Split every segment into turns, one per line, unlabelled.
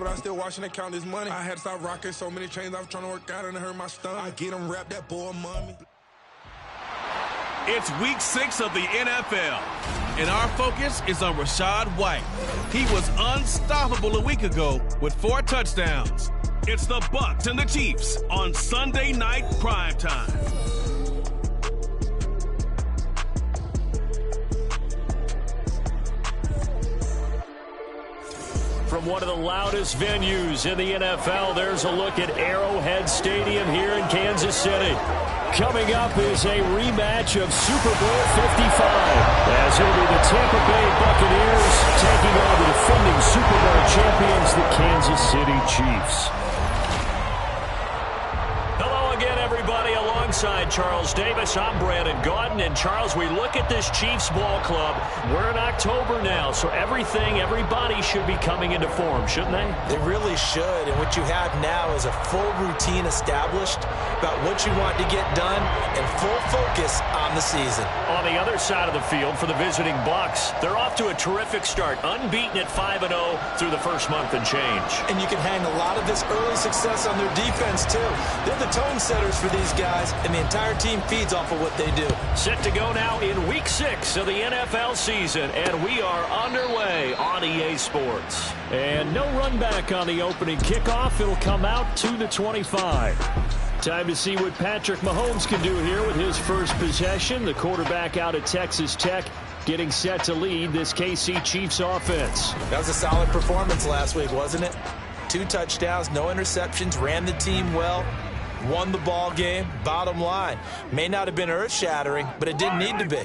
I still watching and count this money. I had to stop rocking so many chains. I was trying to work out and it hurt my stomach. I get them wrapped, that boy mommy.
It's week 6 of the NFL, and our focus is on Rachaad White. He was unstoppable a week ago with 4 touchdowns. It's the Bucs and the Chiefs on Sunday night primetime.
From one of the loudest venues in the NFL, there's a look at Arrowhead Stadium here in Kansas City. Coming up is a rematch of Super Bowl 55, as it'll be the Tampa Bay Buccaneers taking on the defending Super Bowl champions, the Kansas City Chiefs. Hello again, everybody. Alongside Charles Davis, I'm Brandon Gaudin. And Charles, we look at this Chiefs ball club. We're in October now, so everybody should be coming into form, shouldn't they?
They really should. And what you have now is a full routine established about what you want to get done and full focus on the season.
On the other side of the field for the visiting Bucs, they're off to a terrific start, unbeaten at 5-0 through the first month and change.
And you can hang a lot of this early success on their defense, too. They're the tone setters for these guys, and the entire team feeds off of what they do.
Set to go now in week 6 of the NFL season, and we are underway on EA Sports. And no run back on the opening kickoff. It'll come out to the 25. Time to see what Patrick Mahomes can do here with his first possession. The quarterback out at Texas Tech getting set to lead this KC Chiefs offense.
That was a solid performance last week, wasn't it? 2 touchdowns, no interceptions, ran the team well, won the ball game. Bottom line, may not have been earth-shattering, but it didn't need to be.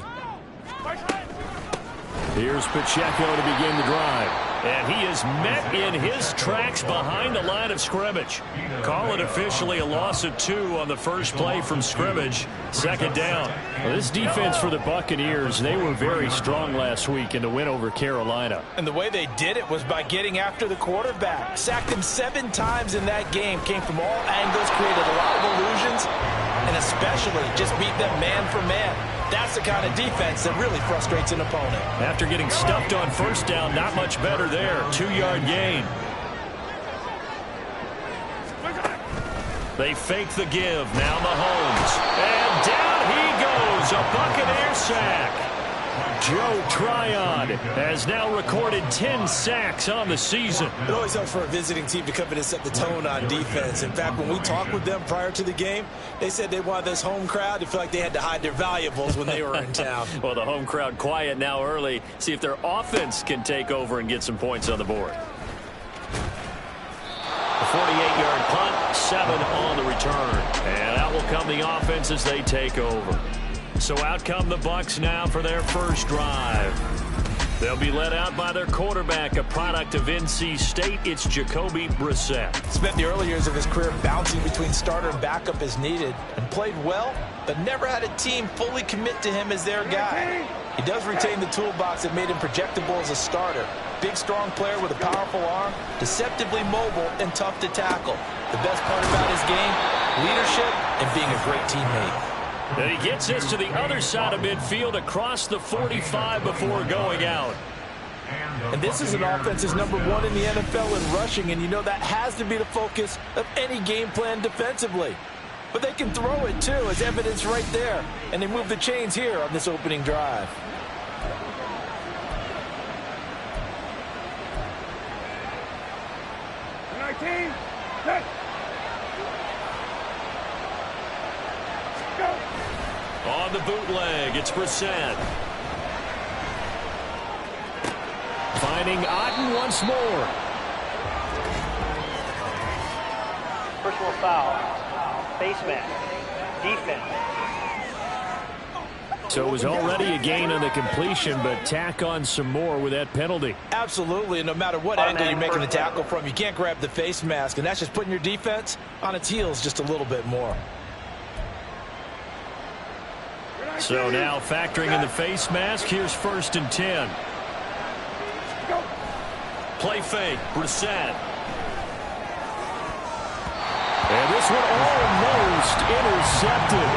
Here's Pacheco to begin the drive. And he is met in his tracks behind the line of scrimmage. Call it officially a loss of 2 on the first play from scrimmage. Second down. Well, this defense for the Buccaneers, they were very strong last week in the win over Carolina.
And the way they did it was by getting after the quarterback. Sacked him 7 times in that game. Came from all angles, created a lot of illusions, and especially just beat them man for man. That's the kind of defense that really frustrates an opponent.
After getting stuffed on first down, not much better there. 2-yard gain. They fake the give. Now Mahomes. And down he goes. A Buccaneer sack. Joe Tryon has now recorded 10 sacks on the season.
It always helps for a visiting team to come in and set the tone on defense. In fact, when we talked with them prior to the game, they said they wanted this home crowd to feel like they had to hide their valuables when they were in town.
Well, the home crowd quiet now early. See if their offense can take over and get some points on the board. A 48-yard punt, 7 on the return. And out will come the offense as they take over. So out come the Bucs now for their first drive. They'll be led out by their quarterback, a product of NC State. It's Jacoby Brissett.
Spent the early years of his career bouncing between starter and backup as needed, and played well, but never had a team fully commit to him as their guy. He does retain the toolbox that made him projectable as a starter. Big, strong player with a powerful arm, deceptively mobile, and tough to tackle. The best part about his game, leadership and being a great teammate.
And he gets this to the other side of midfield across the 45 before going out.
And this is an offense that's #1 in the NFL in rushing, and you know that has to be the focus of any game plan defensively. But they can throw it, too, as evidence right there. And they move the chains here on this opening drive.
On the bootleg, it's Brissett. Finding Otten once more.
Personal foul. Face mask. Defense.
So it was already a gain on the completion, but tack on some more with that penalty.
Absolutely, and no matter what angle you're making the tackle from, you can't grab the face mask, and that's just putting your defense on its heels just a little bit more.
So now factoring in the face mask, here's 1st and 10. Play fake, Brissett. And this one almost intercepted.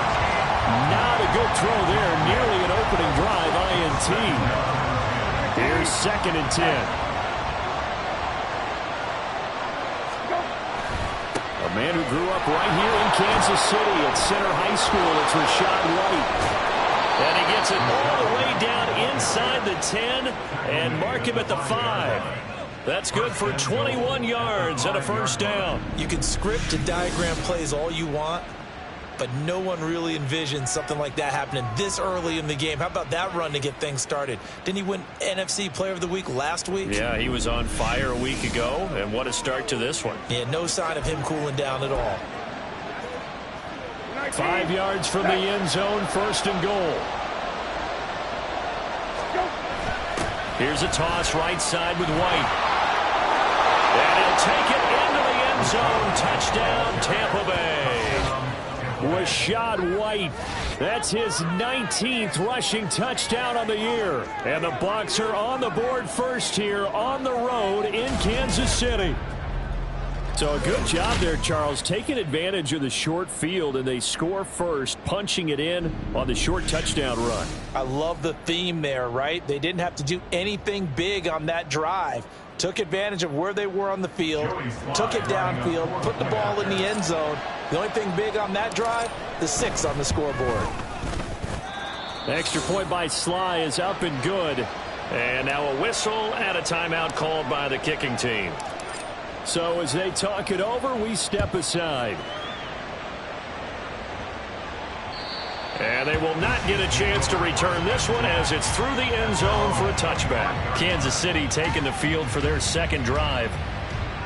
Not a good throw there, nearly an opening drive INT. Here's 2nd and 10. Man who grew up right here in Kansas City at Center High School. It's Rachaad White. And he gets it all the way down inside the 10 and mark him at the 5. That's good for 21 yards and a first down.
You can script and diagram plays all you want, but no one really envisioned something like that happening this early in the game. How about that run to get things started? Didn't he win NFC Player of the Week last week?
Yeah, he was on fire a week ago, and what a start to this one.
Yeah, no sign of him cooling down at all.
5 yards from the end zone, first and goal. Here's a toss right side with White. And he'll take it into the end zone. Touchdown, Tampa Bay. Rachaad White. That's his 19th rushing touchdown on the year. And the Bucs are on the board first here on the road in Kansas City. So a good job there, Charles, taking advantage of the short field, and they score first, punching it in on the short touchdown run.
I love the theme there, right? They didn't have to do anything big on that drive. Took advantage of where they were on the field, took it downfield, put the ball in the end zone. The only thing big on that drive, the 6 on the scoreboard.
Extra point by Sly is up and good. And now a whistle and a timeout called by the kicking team. So as they talk it over, we step aside. And they will not get a chance to return this one as it's through the end zone for a touchback. Kansas City taking the field for their second drive.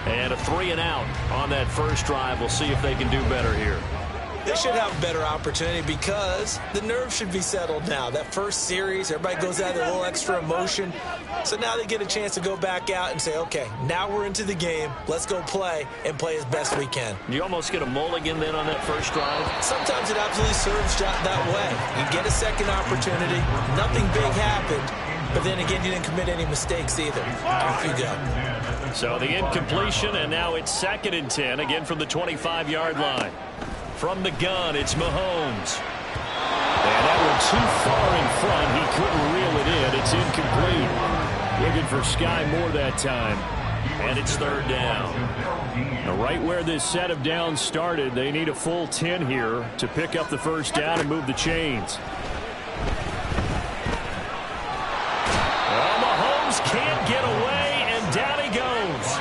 And a 3-and-out on that first drive. We'll see if they can do better here.
They should have a better opportunity because the nerves should be settled now. That first series, everybody goes out with a little extra emotion. So now they get a chance to go back out and say, okay, now we're into the game. Let's go play and play as best we can.
You almost get a mulligan then on that first drive?
Sometimes it absolutely serves that way. You get a second opportunity. Nothing big happened. But then again, you didn't commit any mistakes either. Off you go.
So the incompletion, and now it's 2nd and 10, again from the 25-yard line. From the gun, it's Mahomes. And that one too far in front. He couldn't reel it in. It's incomplete. Looking for Sky Moore that time. And it's 3rd down. Now, right where this set of downs started, they need a full 10 here to pick up the first down and move the chains. Well, Mahomes can't get away, and down he goes.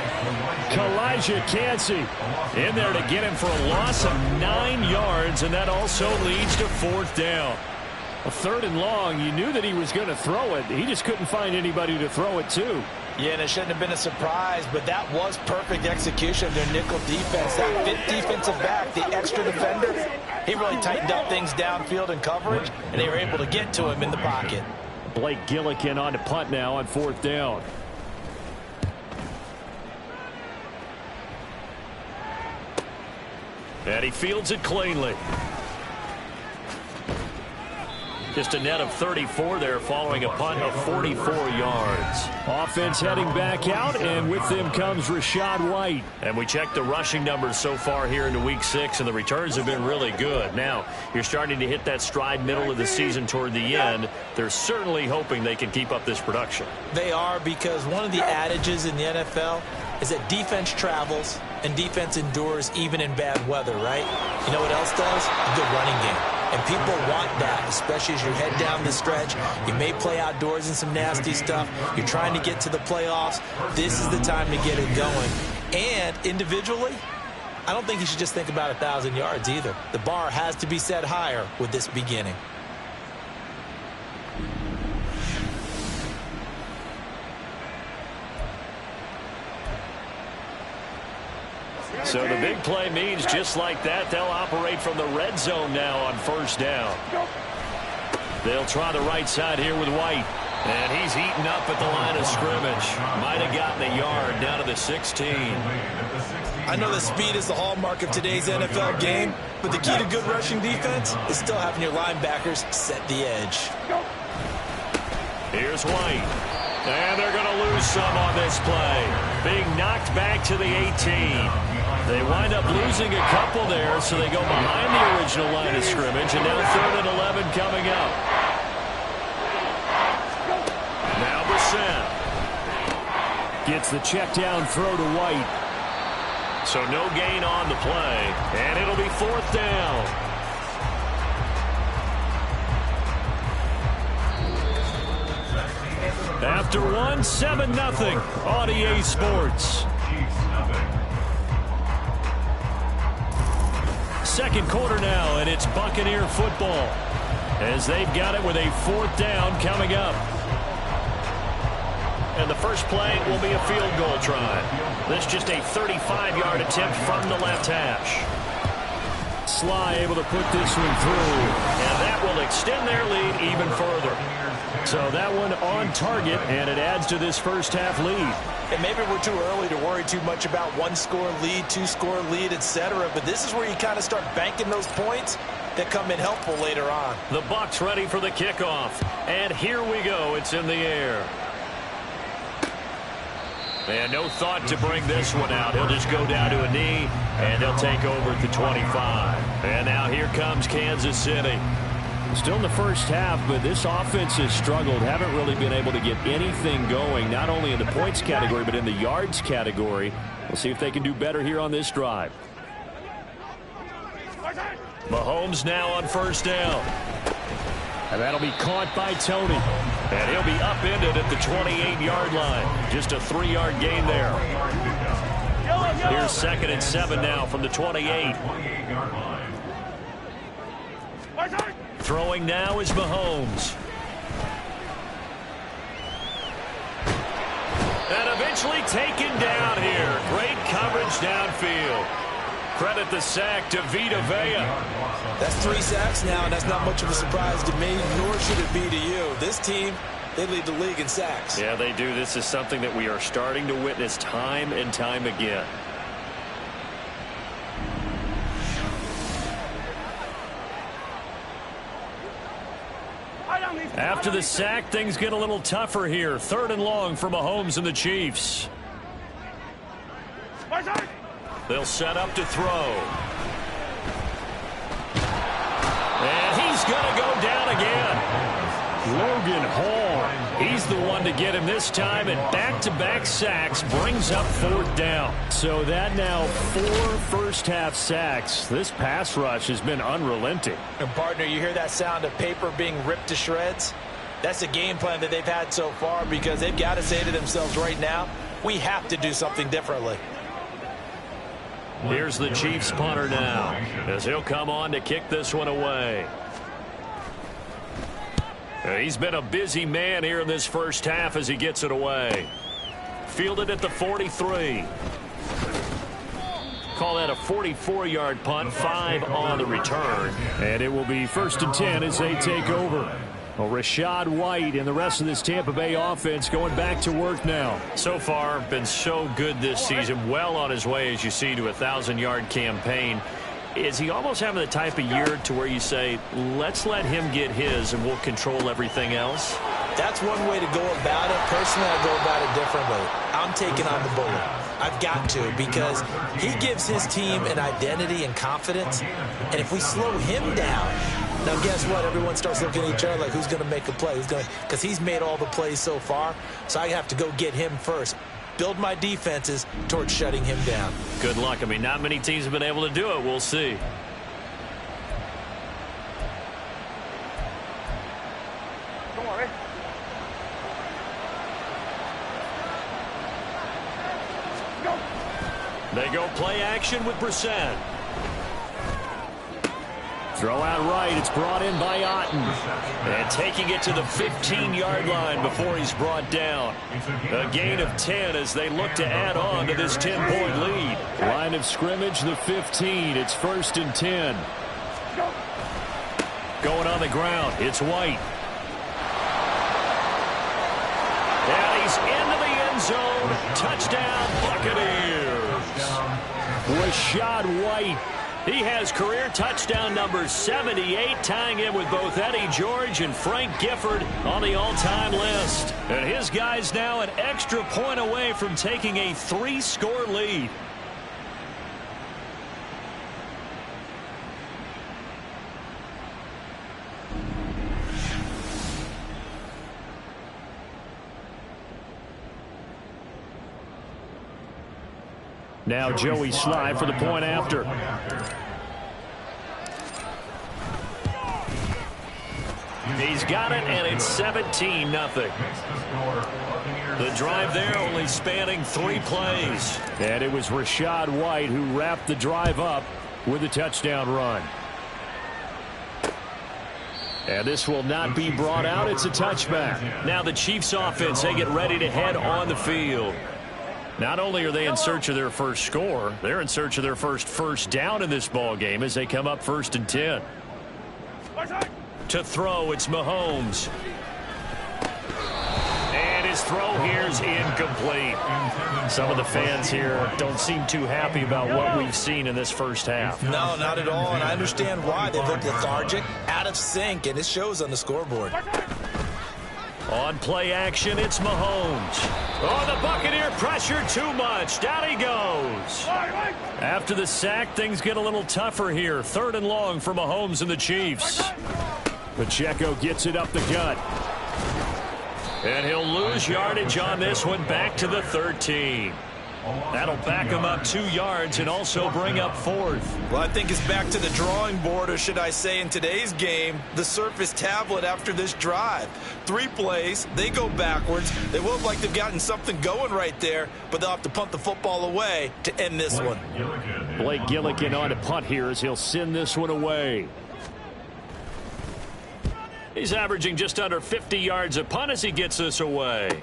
Kalijah Kancey in there to get him for a loss of 9 yards, and that also leads to 4th down. A 3rd and long, you knew that he was going to throw it. He just couldn't find anybody to throw it to.
Yeah, and it shouldn't have been a surprise, but that was perfect execution of their nickel defense. That 5th defensive back, the extra defender, he really tightened up things downfield in coverage, and they were able to get to him in the pocket.
Blake Gillikin on to punt now on 4th down. And he fields it cleanly. Just a net of 34 there following a punt of 44 yards. Offense heading back out, and with them comes Rachaad White. And we checked the rushing numbers so far here into Week 6, and the returns have been really good. Now, you're starting to hit that stride middle of the season toward the end. They're certainly hoping they can keep up this production.
They are, because one of the adages in the NFL is that defense travels and defense endures even in bad weather, right? You know what else does? A good running game. And people want that, especially as you head down the stretch. You may play outdoors in some nasty stuff. You're trying to get to the playoffs. This is the time to get it going. And individually, I don't think you should just think about 1,000 yards either. The bar has to be set higher with this beginning.
So the big play means just like that, they'll operate from the red zone now on 1st down. They'll try the right side here with White. And he's eaten up at the line of scrimmage. Might have gotten a yard down to the 16.
I know that speed is the hallmark of today's NFL game, but the key to good rushing defense is still having your linebackers set the edge.
Here's White. And they're going to lose some on this play. Being knocked back to the 18. They wind up losing a couple there, so they go behind the original line of scrimmage, and now 3rd and 11 coming up. Now Brissett gets the check down throw to White. So no gain on the play, and it'll be 4th down. After one, 7-0 on EA Sports. Second quarter now, and it's Buccaneer football as they've got it with a 4th down coming up. And the first play will be a field goal try. This just a 35-yard attempt from the left hash. Sly able to put this one through, and that will extend their lead even further. So that one on target, and it adds to this first half lead.
And maybe we're too early to worry too much about 1-score lead, 2-score lead, etc. But this is where you kind of start banking those points that come in helpful later on.
The Bucs ready for the kickoff. And here we go. It's in the air. And no thought to bring this one out. He'll just go down to a knee, and they'll take over at the 25. And now here comes Kansas City.
Still in the first half, but this offense has struggled. Haven't really been able to get anything going, not only in the points category, but in the yards category. We'll see if they can do better here on this drive.
Mahomes now on first down.
And that'll be caught by Tony.
And he'll be upended at the 28-yard line. Just a 3-yard gain there. Here's 2nd and 7 now from the 28. Throwing now is Mahomes. And eventually taken down here. Great coverage downfield. Credit the sack to Vita Vea.
That's 3 sacks now, and that's not much of a surprise to me, nor should it be to you. This team, they lead the league in sacks.
Yeah, they do. This is something that we are starting to witness time and time again. After the sack, things get a little tougher here. 3rd and long for Mahomes and the Chiefs. They'll set up to throw. And he's going to go down again. Logan Hall, he's the one to get him this time, and back-to-back sacks brings up 4th down.
So that now 4 first-half sacks. This pass rush has been unrelenting.
And partner, you hear that sound of paper being ripped to shreds? That's a game plan that they've had so far, because they've got to say to themselves right now, we have to do something differently.
Here's the Chiefs punter now, as he'll come on to kick this one away. He's been a busy man here in this first half as he gets it away. Fielded at the 43. Call that a 44-yard punt, 5 on the return.
And it will be 1st and 10 as they take over. Well, Rachaad White and the rest of this Tampa Bay offense going back to work now.
So far, been so good this season. Well on his way, as you see, to a 1,000-yard campaign. Is he almost having the type of year to where you say, let's let him get his and we'll control everything else?
That's one way to go about it. Personally, I go about it differently. I'm taking on the bullet. I've got to, because he gives his team an identity and confidence. And if we slow him down, now guess what? Everyone starts looking at each other like, who's going to make a play? Because he's made all the plays so far. So I have to go get him first. Build my defenses towards shutting him down.
Good luck. I mean, not many teams have been able to do it. We'll see.
Come on, Rick. Go.
They go play action with Brissett.
Throw out right. It's brought in by Otten.
And taking it to the 15-yard line before he's brought down. A gain of 10 as they look to add on to this 10-point lead.
Line of scrimmage, the 15. It's 1st and 10.
Going on the ground, it's White. And he's into the end zone. Touchdown, Buccaneers.
Rachaad White.
He has career touchdown number 78, tying him with both Eddie George and Frank Gifford on the all-time list. And his guys now an extra point away from taking a 3-score lead. Now Joey Sly for the point after. He's got it, and it's 17-0. The drive there only spanning 3 plays. And it was Rachaad White who wrapped the drive up with a touchdown run. And this will not be brought out. It's a touchback. Now the Chiefs offense, they get ready to head on the field. Not only are they in search of their first score, they're in search of their first down in this ball game as they come up 1st and 10. To throw, it's Mahomes. And his throw here is incomplete. Some of the fans here don't seem too happy about what we've seen in this first half.
No, not at all, and I understand why. They look lethargic, out of sync, and it shows on the scoreboard.
On play action, it's Mahomes. Oh, the Buccaneer pressure too much. Down he goes. After the sack, things get a little tougher here. 3rd and long for Mahomes and the Chiefs. Pacheco gets it up the gut. And he'll lose yardage on this one, back to the 13. That'll back him up 2 yards and also bring up 4th.
Well, I think it's back to the drawing board, or should I say in today's game, the Surface tablet after this drive. 3 plays, they go backwards. They look like they've gotten something going right there, but they'll have to punt the football away to end this one.
Blake Gillikin on a punt here as he'll send this one away. He's averaging just under 50 yards a punt as he gets this away.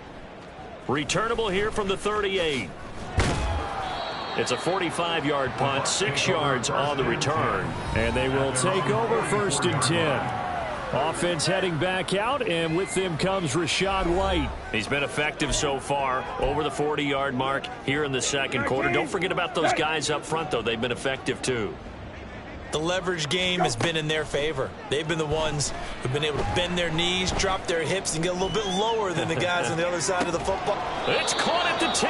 Returnable here from the 38. It's a 45-yard punt, 6 yards on the return. And they will take over 1st and 10. Offense heading back out, and with them comes Rachaad White. He's been effective so far, over the 40-yard mark here in the 2nd quarter. Don't forget about those guys up front, though. They've been effective, too.
The leverage game has been in their favor. They've been the ones who've been able to bend their knees, drop their hips, and get a little bit lower than the guys on the other side of the football.
It's caught at the 10.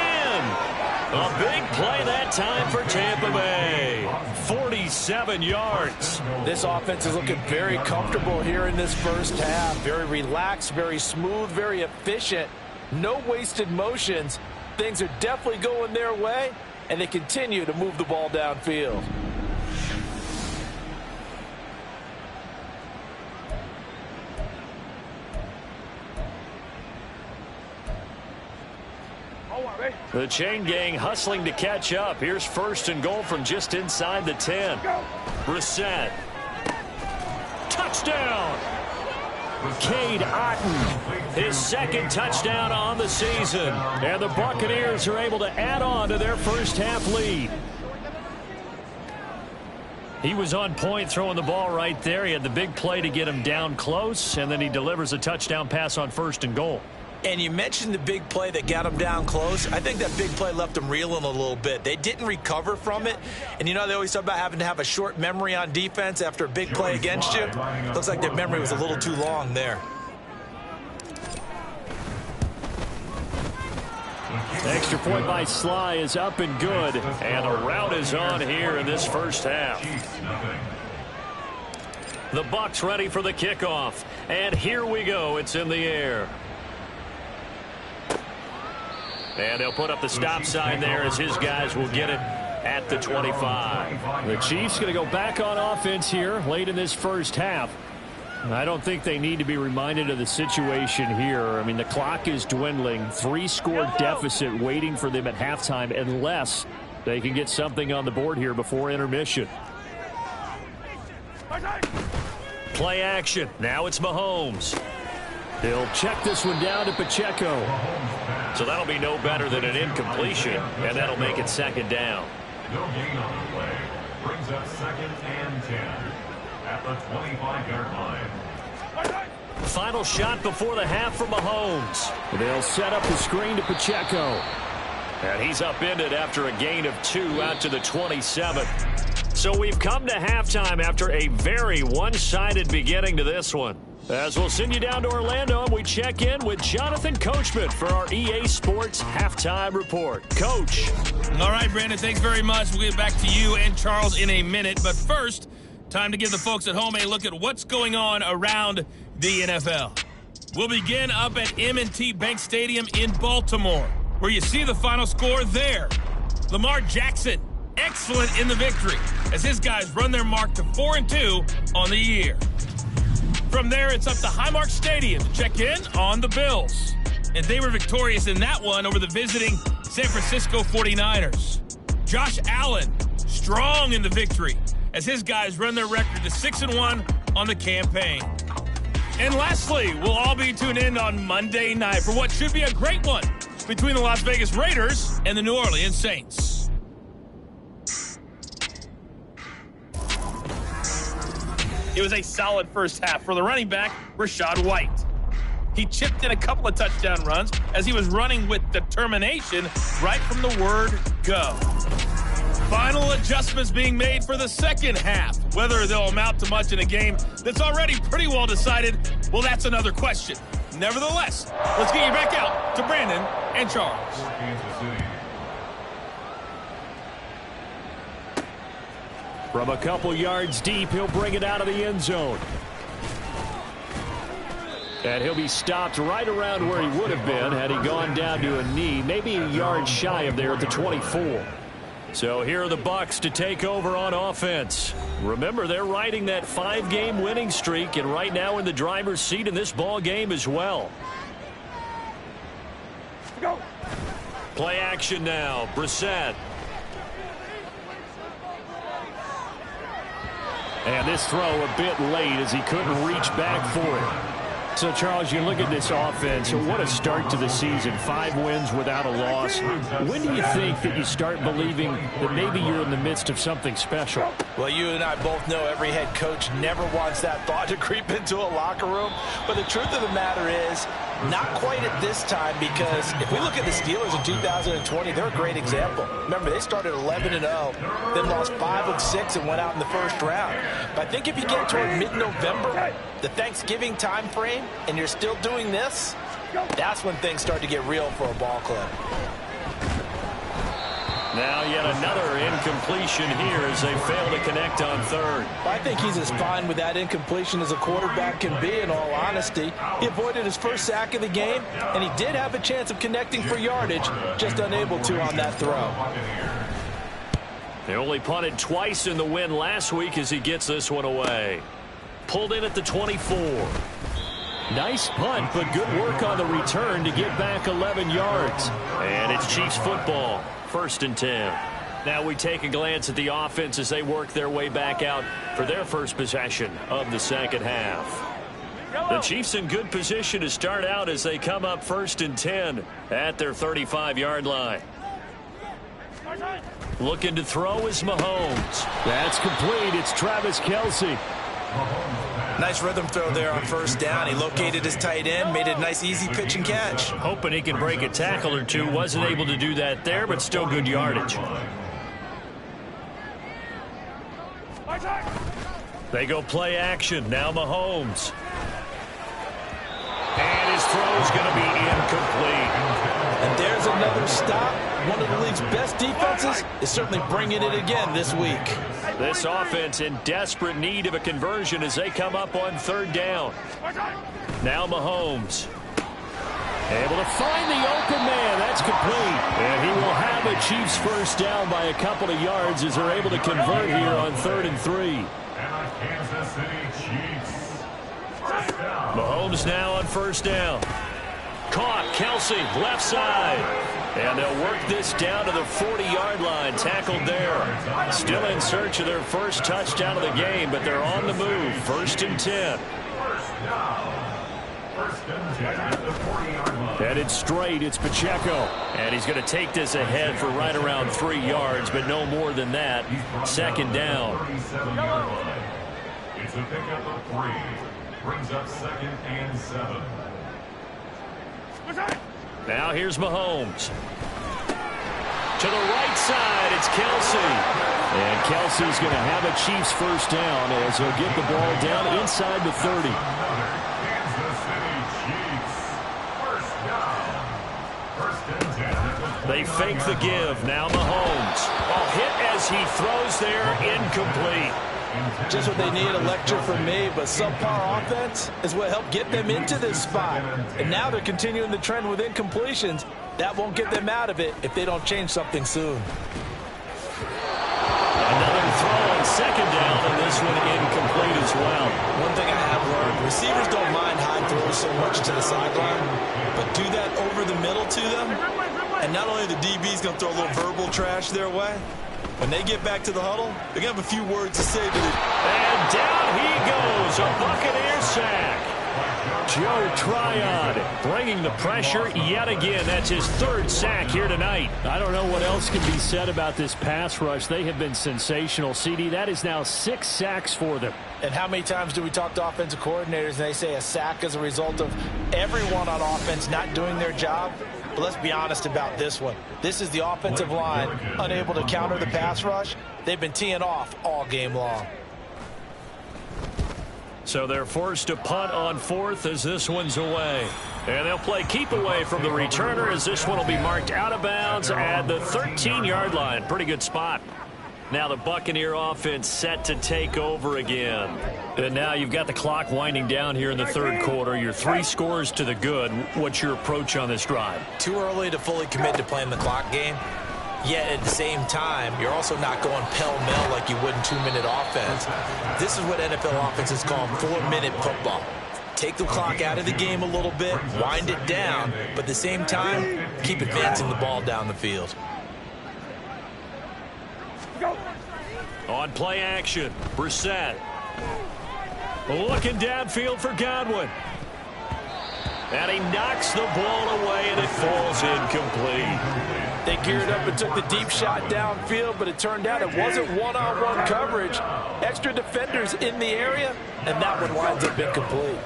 A big play that time for Tampa Bay. 47 yards.
This offense is looking very comfortable here in this first half. Very relaxed, very smooth, very efficient. No wasted motions. Things are definitely going their way, and they continue to move the ball downfield.
The chain gang hustling to catch up. Here's 1st and goal from just inside the 10. Brissett. Touchdown. Cade Otton. His 2nd touchdown on the season. And the Buccaneers are able to add on to their first half lead. He was on point throwing the ball right there. He had the big play to get him down close, and then he delivers a touchdown pass on 1st and goal.
And you mentioned the big play that got them down close. I think that big play left them reeling a little bit. They didn't recover from it. And, you know, they always talk about having to have a short memory on defense after a big play against you. Looks like their memory was a little too long there.
Extra point by Sly is up and good. And the route is on here in this first half. The Bucs ready for the kickoff. And here we go. It's in the air. And they'll put up the stop sign there as his guys will get it at the 25. The Chiefs going to go back on offense here late in this first half. I don't think they need to be reminded of the situation here. I mean, the clock is dwindling. 3-score deficit waiting for them at halftime unless they can get something on the board here before intermission. Play action. Now it's Mahomes. He'll check this one down to Pacheco. So that'll be no better than an incompletion, and that'll make it 2nd down.
No gain on the play. Brings up 2nd and 10 at the 25-yard line.
Final shot before the half for Mahomes. They'll set up the screen to Pacheco. And he's upended after a gain of 2 out to the 27. So we've come to halftime after a very one-sided beginning to this one. As we'll send you down to Orlando, and we check in with Jonathan Coachman for our EA Sports Halftime Report. Coach.
All right, Brandon, thanks very much. We'll get back to you and Charles in a minute. But first, time to give the folks at home a look at what's going on around the NFL. We'll begin up at M&T Bank Stadium in Baltimore, where you see the final score there. Lamar Jackson, excellent in the victory as his guys run their mark to 4-2 on the year. From there, it's up to Highmark Stadium to check in on the Bills. And they were victorious in that one over the visiting San Francisco 49ers. Josh Allen, strong in the victory as his guys run their record to 6-1 on the campaign. And lastly, we'll all be tuned in on Monday night for what should be a great one between the Las Vegas Raiders and the New Orleans Saints. It was a solid first half for the running back, Rachaad White. He chipped in a couple of touchdown runs as he was running with determination right from the word go. Final adjustments being made for the second half. Whether they'll amount to much in a game that's already pretty well decided, well, that's another question. Nevertheless, let's get you back out to Brandon and Charles.
From a couple yards deep, he'll bring it out of the end zone. And he'll be stopped right around where he would have been had he gone down to a knee, maybe a yard shy of there at the 24. So here are the Bucs to take over on offense. Remember, they're riding that 5-game winning streak, and right now in the driver's seat in this ball game as well.
Go.
Play action now. Brissett. And this throw a bit late as he couldn't reach back for it. So, Charles, you look at this offense, what a start to the season. 5 wins without a loss. When do you think that you start believing that maybe you're in the midst of something special?
Well, you and I both know every head coach never wants that thought to creep into a locker room. But the truth of the matter is, not quite at this time, because if we look at the Steelers in 2020, they're a great example. Remember, they started 11-0, then lost 5 of 6 and went out in the first round. But I think if you get toward mid-November, the Thanksgiving time frame, and you're still doing this, that's when things start to get real for a ball club.
Now yet another incompletion here as they fail to connect on third.
I think he's as fine with that incompletion as a quarterback can be, in all honesty. He avoided his first sack of the game, and he did have a chance of connecting for yardage, just unable to on that throw.
They only punted twice in the win last week as he gets this one away. Pulled in at the 24. Nice punt, but good work on the return to get back 11 yards. And it's Chiefs football. 1st and 10. Now we take a glance at the offense as they work their way back out for their first possession of the second half. The Chiefs in good position to start out as they come up 1st and 10 at their 35-yard line. Looking to throw is Mahomes. That's complete. It's Travis Kelce.
Nice rhythm throw there on 1st down. He located his tight end, made it a nice easy pitch and catch.
Hoping he can break a tackle or two. Wasn't able to do that there, but still good yardage. They go play action. Now Mahomes. And his throw is going to be incomplete.
And there's another stop. One of the league's best defenses is certainly bringing it again this week.
This offense in desperate need of a conversion as they come up on 3rd down. Now Mahomes. Able to find the open man. That's complete. And he will have a Chiefs 1st down by a couple of yards as they're able to convert here on 3rd and 3.
And a Kansas City Chiefs 1st down.
Mahomes now on 1st down. Caught. Kelce, left side. And they'll work this down to the 40-yard line. Tackled there. Still in search of their first touchdown of the game, but they're on the move. 1st and 10.
1st down. 1st and 10 at the 40-yard line.
Headed straight, it's Pacheco. And he's going to take this ahead for right around 3 yards, but no more than that. 2nd down.
37-yard line. It's a pickup of 3. Brings up 2nd and 7.
Now here's Mahomes. To the right side, it's Kelce. And Kelce's going to have a Chiefs 1st down as he'll get the ball down inside the 30.
Kansas City Chiefs 1st down. 1st and 10.
They fake the give. Now Mahomes. Oh, hit as he throws there, incomplete.
Just what they need, a lecture from me, but subpar offense is what helped get them into this spot. And now they're continuing the trend with incompletions. That won't get them out of it if they don't change something soon.
Another throw on second down, and this one incomplete as well.
One thing I have learned, receivers don't mind high throws so much to the sideline, but do that over the middle to them, and not only the DB's going to throw a little verbal trash their way, when they get back to the huddle, they're going to have a few words to say to the...
And down he goes, a Buccaneer sack. Joe Tryon bringing the pressure yet again. That's his third sack here tonight. I don't know what else can be said about this pass rush. They have been sensational, CD. That is now 6 sacks for them.
And how many times do we talk to offensive coordinators and they say a sack is a result of everyone on offense not doing their job? But let's be honest about this one. This is the offensive line unable to counter the pass rush. They've been teeing off all game long.
So they're forced to punt on 4th as this one's away. And they'll play keep away from the returner as this one will be marked out of bounds at the 13-yard line. Pretty good spot. Now the Buccaneer offense set to take over again. And now you've got the clock winding down here in the third quarter. You're 3 scores to the good. What's your approach on this drive?
Too early to fully commit to playing the clock game. Yet at the same time, you're also not going pell-mell like you would in 2-minute offense. This is what NFL offenses call 4-minute football. Take the clock out of the game a little bit, wind it down, but at the same time, keep advancing the ball down the field.
On play action, Brissett. Looking downfield for Godwin. And he knocks the ball away, and it falls incomplete.
They geared up and took the deep shot downfield, but it turned out it wasn't one-on-one coverage. Extra defenders in the area, and that one winds up incomplete.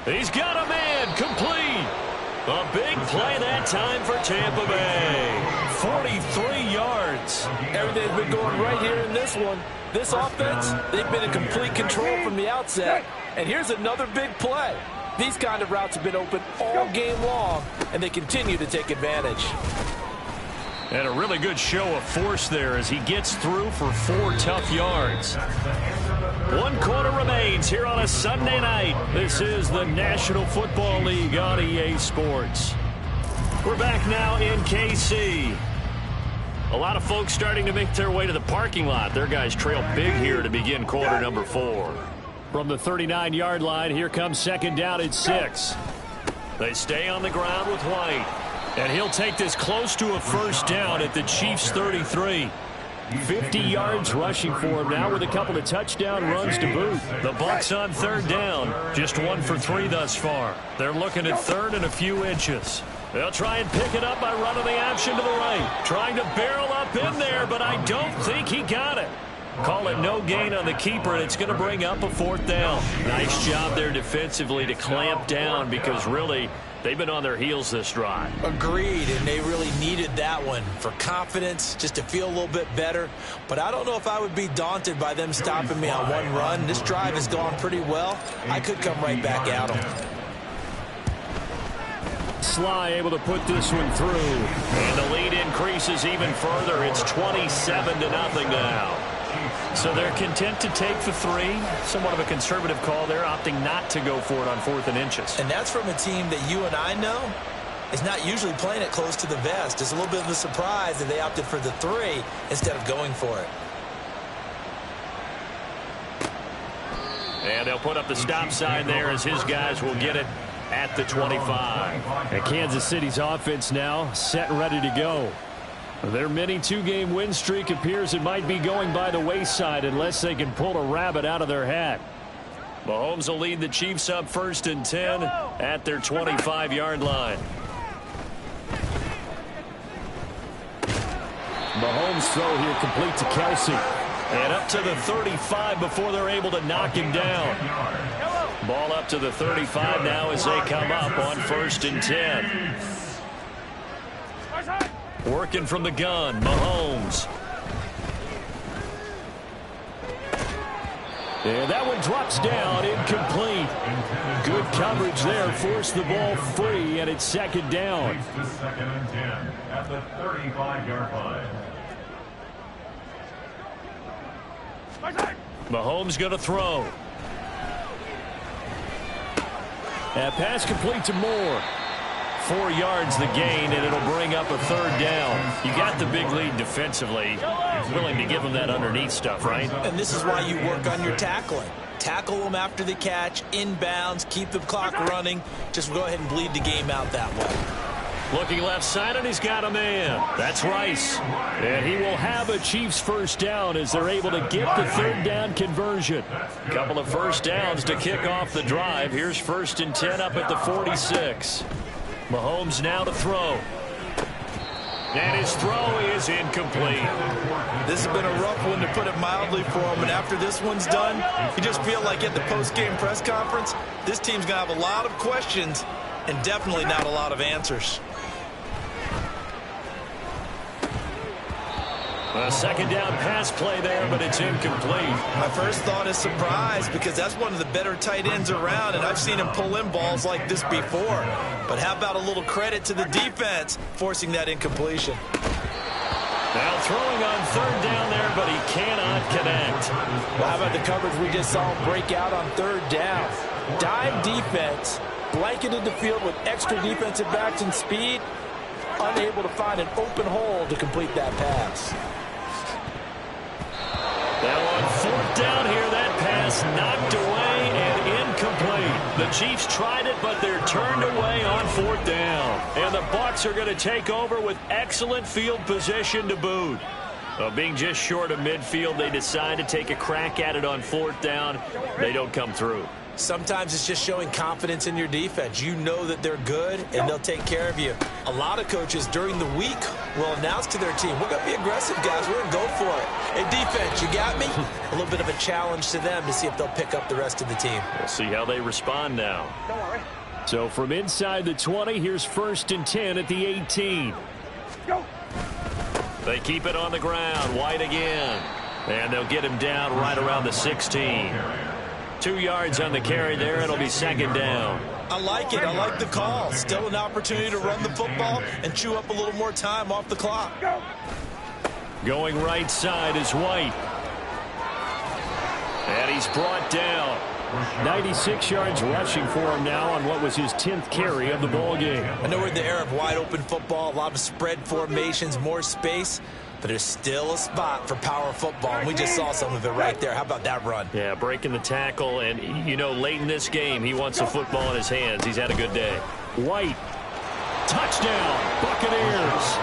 He's got a man, complete. A big play that time for Tampa Bay. 43 yards.
Everything's been going right here in this one. This offense, they've been in complete control from the outset. And here's another big play. These kind of routes have been open all game long, and they continue to take advantage.
And a really good show of force there as he gets through for 4 tough yards. 1 quarter remains here on a Sunday night. This is the National Football League on EA Sports. We're back now in KC. A lot of folks starting to make their way to the parking lot. Their guys trail big here to begin quarter number 4. From the 39-yard line, here comes second down at 6. They stay on the ground with White. And he'll take this close to a first down at the Chiefs' 33. 50 yards rushing for him now with a couple of touchdown runs to boot. The Bucs on third down. Just 1 for 3 thus far. They're looking at third and a few inches. They'll try and pick it up by running the option to the right. Trying to barrel up in there, but I don't think he got it. Call it no gain on the keeper, and it's going to bring up a 4th down. Nice job there defensively to clamp down because really they've been on their heels this drive.
Agreed, and they really needed that one for confidence, just to feel a little bit better. But I don't know if I would be daunted by them stopping me on one run. This drive has gone pretty well. I could come right back at them.
Sly able to put this one through. And the lead increases even further. It's 27-0 now. So they're content to take the 3. Somewhat of a conservative call there, opting not to go for it on 4th and inches.
And that's from a team that you and I know is not usually playing it close to the vest. It's a little bit of a surprise that they opted for the 3 instead of going for it.
And they'll put up the stop sign there as his guys will get it at the 25. And Kansas City's offense now set and ready to go. Their mini 2-game win streak appears it might be going by the wayside unless they can pull a rabbit out of their hat. Mahomes will lead the Chiefs up 1st and 10 at their 25-yard line. Mahomes throw here complete to Kelsey. And up to the 35 before they're able to knock him down. Ball up to the 35 now as they come up on 1st and 10. Working from the gun, Mahomes. And that one drops down, incomplete. Good coverage there, forced the ball free, and it's 2nd down.
It's 2nd and 10 at the 35-yard line.
Mahomes going to throw. That pass complete to Moore. 4 yards the gain, and it'll bring up a third down. You got the big lead defensively. Willing to give them that underneath stuff, right?
And this is why you work on your tackling. Tackle them after the catch, inbounds, keep the clock running. Just go ahead and bleed the game out that way.
Looking left side, and he's got a man. That's Rice. And he will have a Chiefs first down as they're able to get the third down conversion. Couple of first downs to kick off the drive. Here's 1st and 10 up at the 46. Mahomes now to throw. And his throw is incomplete.
This has been a rough one, to put it mildly, for him. And after this one's done, you just feel like at the post-game press conference, this team's going to have a lot of questions and definitely not a lot of answers.
A second down pass play there, but it's incomplete.
My first thought is surprise, because that's one of the better tight ends around, and I've seen him pull in balls like this before. But how about a little credit to the defense forcing that incompletion?
Now throwing on third down there, but he cannot connect.
Well, how about the coverage we just saw him break out on third down? Dime defense, blanketed the field with extra defensive backs and speed, unable to find an open hole to complete that pass.
Now on 4th down here, that pass knocked away and incomplete. The Chiefs tried it, but they're turned away on 4th down. And the Bucs are going to take over with excellent field position to boot. Being just short of midfield, they decide to take a crack at it on 4th down. They don't come through.
Sometimes it's just showing confidence in your defense. You know that they're good, and they'll take care of you. A lot of coaches during the week will announce to their team, we're going to be aggressive, guys. We're going to go for it. Hey, defense, you got me? A little bit of a challenge to them to see if they'll pick up the rest of the team.
We'll see how they respond now.
Don't worry.
So from inside the 20, here's 1st and 10 at the 18.
Go.
They keep it on the ground. White again. And they'll get him down right around the 16. 2 yards on the carry there. It'll be 2nd down.
I like it. I like the call. Still an opportunity to run the football and chew up a little more time off the clock.
Going right side is White. And he's brought down. 96 yards rushing for him now on what was his 10th carry of the ball game.
I know we're in the era of wide open football, a lot of spread formations, more space, but there's still a spot for power football, and we just saw some of it right there. How about that run?
Yeah, breaking the tackle, and, you know, late in this game, he wants the football in his hands. He's had a good day. White, touchdown, Buccaneers.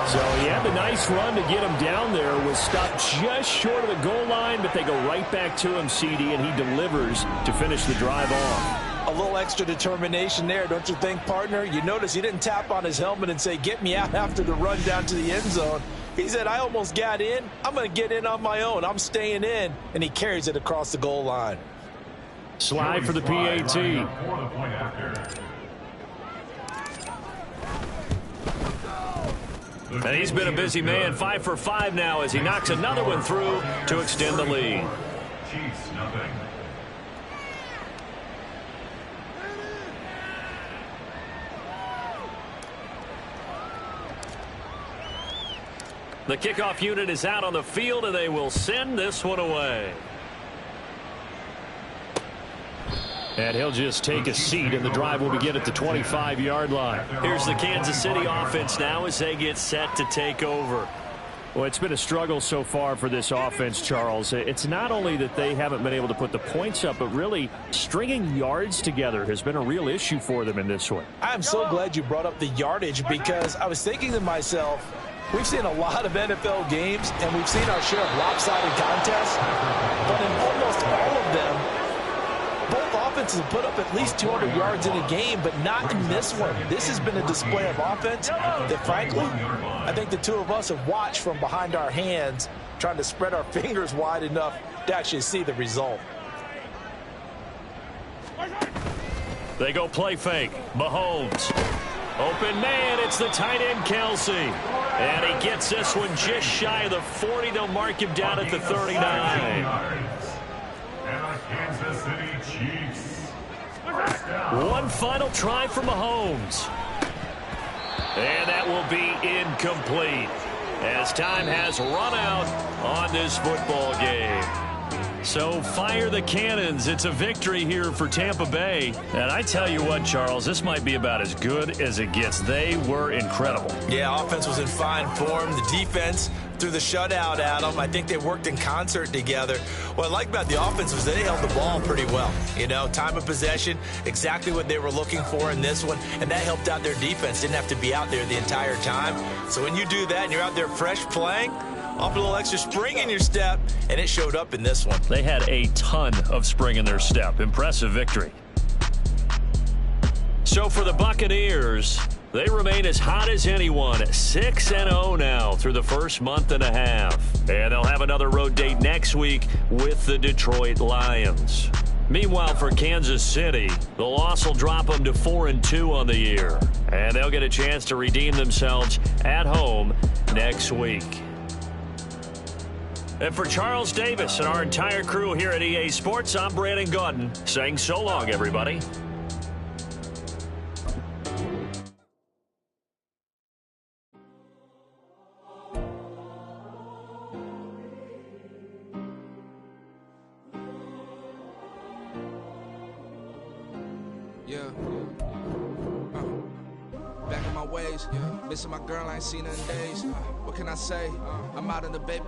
So he had the nice run to get him down there, was stopped just short of the goal line, but they go right back to him, CD, and he delivers to finish the drive off.
A little extra determination there, don't you think, partner? You notice he didn't tap on his helmet and say, get me out after the run down to the end zone. He said, I almost got in. I'm going to get in on my own. I'm staying in. And he carries it across the goal line.
Slide for the PAT. And he's been a busy man, 5 for 5 now as he knocks another one through to extend the lead.
Chiefs, nothing.
The kickoff unit is out on the field, and they will send this one away. And he'll just take a seat, and the drive will begin at the 25-yard line. Here's the Kansas City offense now as they get set to take over. Well, it's been a struggle so far for this offense, Charles. It's not only that they haven't been able to put the points up, but really stringing yards together has been a real issue for them in this one.
I'm so glad you brought up the yardage, because I was thinking to myself, we've seen a lot of NFL games, and we've seen our share of lopsided contests, but in almost all of them, both offenses have put up at least 200 yards in a game, but not in this one. This has been a display of offense that, frankly, I think the two of us have watched from behind our hands, trying to spread our fingers wide enough to actually see the result.
They go play fake. Mahomes. Open man, it's the tight end, Kelsey. And he gets this one just shy of the 40. They'll mark him down at the 39.
Kansas City Chiefs.
One final try for Mahomes. And that will be incomplete as time has run out on this football game. So fire the cannons. It's a victory here for Tampa Bay. And I tell you what, Charles, this might be about as good as it gets. They were incredible.
Yeah, offense was in fine form. The defense threw the shutout at them. I think they worked in concert together. What I like about the offense was they held the ball pretty well. You know, time of possession, exactly what they were looking for in this one, and that helped out their defense. Didn't have to be out there the entire time. So when you do that and you're out there fresh playing, off a little extra spring in your step, and it showed up in this one.
They had a ton of spring in their step. Impressive victory. So for the Buccaneers, they remain as hot as anyone, 6-0 now through the first month and a half. And they'll have another road date next week with the Detroit Lions. Meanwhile, for Kansas City, the loss will drop them to 4-2 on the year. And they'll get a chance to redeem themselves at home next week. And for Charles Davis and our entire crew here at EA Sports, I'm Brandon Gaudin saying so long, everybody.
Back in my ways, missing my girl, I ain't seen her in days. What can I say? I'm out in the baby.